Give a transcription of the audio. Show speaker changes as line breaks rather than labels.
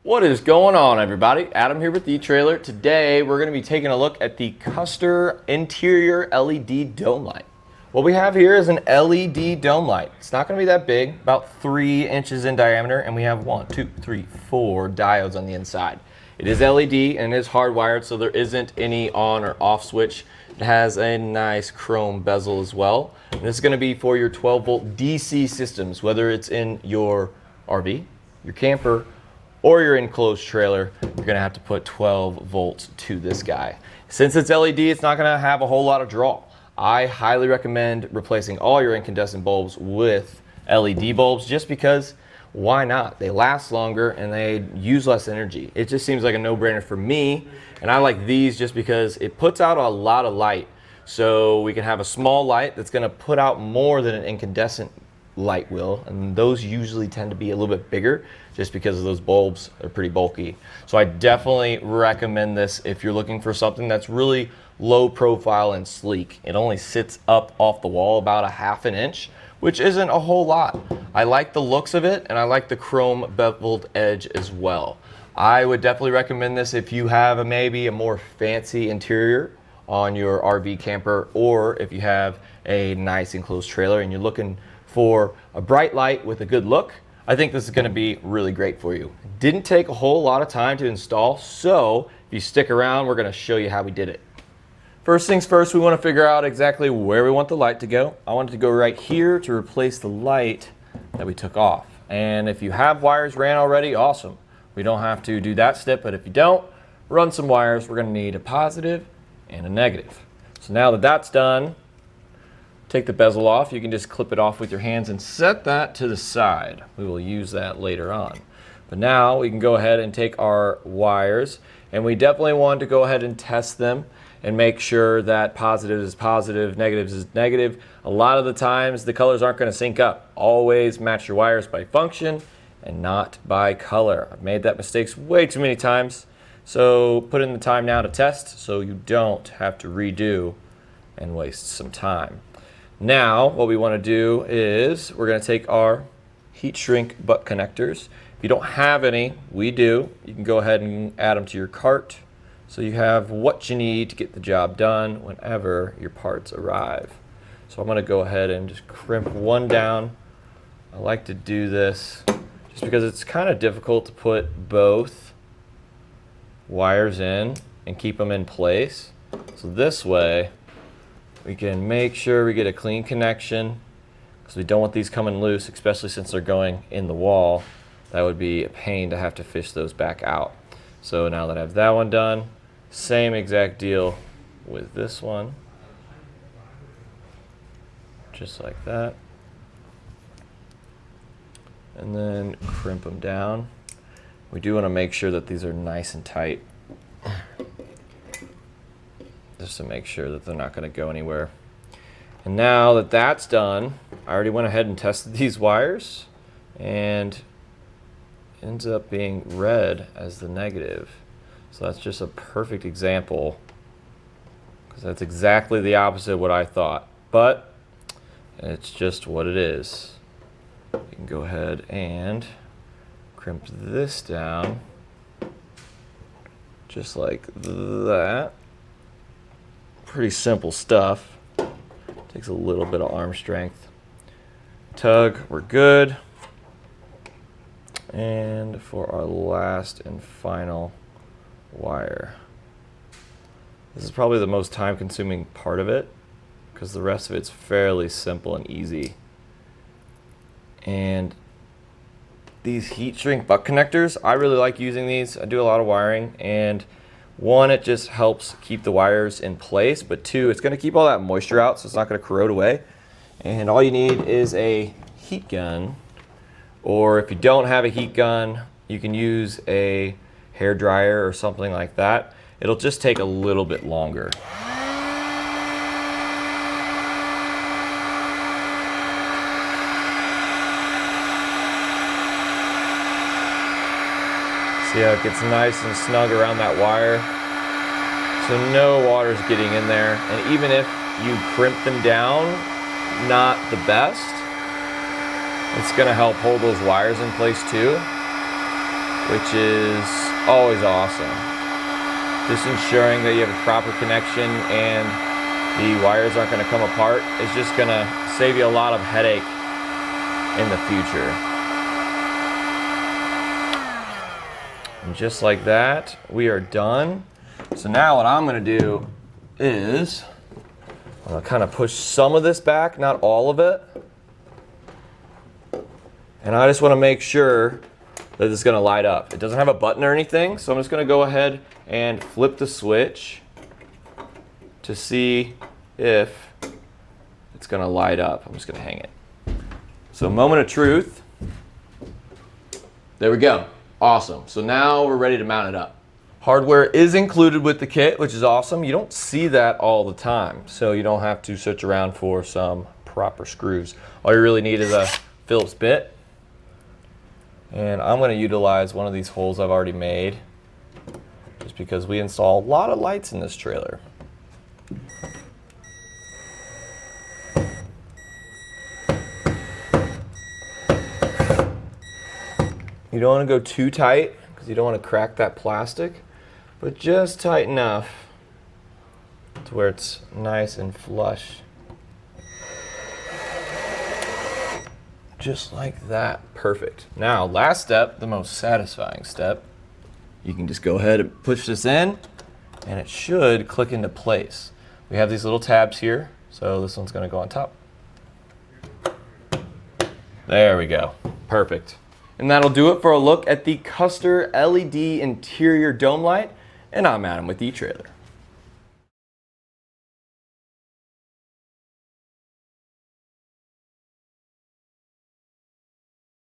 What is going on, everybody? Adam here with etrailer. Today we're going to be taking a look at the Custer interior LED dome light. What we have here is an LED dome light. It's not going to be that big, about 3 inches in diameter, and we have 4 diodes on the inside. It is LED and it is hardwired, so there isn't any on or off switch. It has a nice chrome bezel as well. And this is going to be for your 12-volt DC systems, whether it's in your RV, your camper, or your enclosed trailer. You're going to have to put 12 volts to this guy. Since it's LED, it's not going to have a whole lot of draw. I highly recommend replacing all your incandescent bulbs with LED bulbs, just because why not? They last longer and they use less energy. It just seems like a no-brainer for me, and I like these just because it puts out a lot of light. So we can have a small light that's going to put out more than an incandescent light will, and those usually tend to be a little bit bigger just because of those bulbs are pretty bulky. So I definitely recommend this if you're looking for something that's really low profile and sleek. It only sits up off the wall about a ½ an inch, which isn't a whole lot. I like the looks of it, and I like the chrome beveled edge as well. I would definitely recommend this if you have maybe a more fancy interior on your RV camper, or if you have a nice enclosed trailer and you're looking for a bright light with a good look. I think this is going to be really great for you. It didn't take a whole lot of time to install, so if you stick around, we're going to show you how we did it. First things first, we want to figure out exactly where we want the light to go. I want it to go right here to replace the light that we took off. And if you have wires ran already, awesome. We don't have to do that step, but if you don't, run some wires. We're going to need a positive and a negative. So now that that's done, take the bezel off. You can just clip it off with your hands and set that to the side. We will use that later on. But now we can go ahead and take our wires, and we definitely want to go ahead and test them and make sure that positive is positive, negative is negative. A lot of the times the colors aren't going to sync up. Always match your wires by function and not by color. I've made that mistake way too many times. So put in the time now to test so you don't have to redo and waste some time. Now, what we want to do is we're going to take our heat shrink butt connectors. If you don't have any, we do. You can go ahead and add them to your cart so you have what you need to get the job done whenever your parts arrive. So I'm going to go ahead and just crimp one down. I like to do this just because it's kind of difficult to put both wires in and keep them in place. So this way, we can make sure we get a clean connection, because we don't want these coming loose, especially since they're going in the wall. That would be a pain to have to fish those back out. So now that I have that one done, same exact deal with this one. Just like that. And then crimp them down. We do want to make sure that these are nice and tight, just to make sure that they're not going to go anywhere. And now that that's done, I already went ahead and tested these wires, and it ends up being red as the negative. So that's just a perfect example, because that's exactly the opposite of what I thought. But it's just what it is. You can go ahead and crimp this down just like that. Pretty simple stuff. Takes a little bit of arm strength. Tug, we're good. And for our last and final wire, this is probably the most time-consuming part of it, because the rest of it's fairly simple and easy. And these heat shrink butt connectors, I really like using these. I do a lot of wiring, and one, it just helps keep the wires in place, but two, it's going to keep all that moisture out, so it's not going to corrode away. And all you need is a heat gun, or if you don't have a heat gun, you can use a hair dryer or something like that. It'll just take a little bit longer. See how it gets nice and snug around that wire? So no water's getting in there. And even if you crimp them down, not the best, it's going to help hold those wires in place too. which is always awesome. Just ensuring that you have a proper connection and the wires aren't going to come apart is just going to save you a lot of headache in the future. And just like that, we are done. So now what I'm going to do is I'm going to kind of push some of this back, not all of it. And I just want to make sure that it's going to light up. It doesn't have a button or anything, so I'm just going to go ahead and flip the switch to see if it's going to light up. I'm just going to hang it. So moment of truth. There we go. Awesome. So now we're ready to mount it up. Hardware is included with the kit, which is awesome. You don't see that all the time, so you don't have to search around for some proper screws. All you really need is a Phillips bit. And I'm going to utilize one of these holes I've already made, just because we install a lot of lights in this trailer. You don't want to go too tight because you don't want to crack that plastic, but just tight enough to where it's nice and flush. Just like that. Perfect. Now, last step, the most satisfying step. You can just go ahead and push this in, and it should click into place. We have these little tabs here, so this one's going to go on top. There we go. Perfect. And that'll do it for a look at the Custer LED interior dome light. And I'm Adam with eTrailer.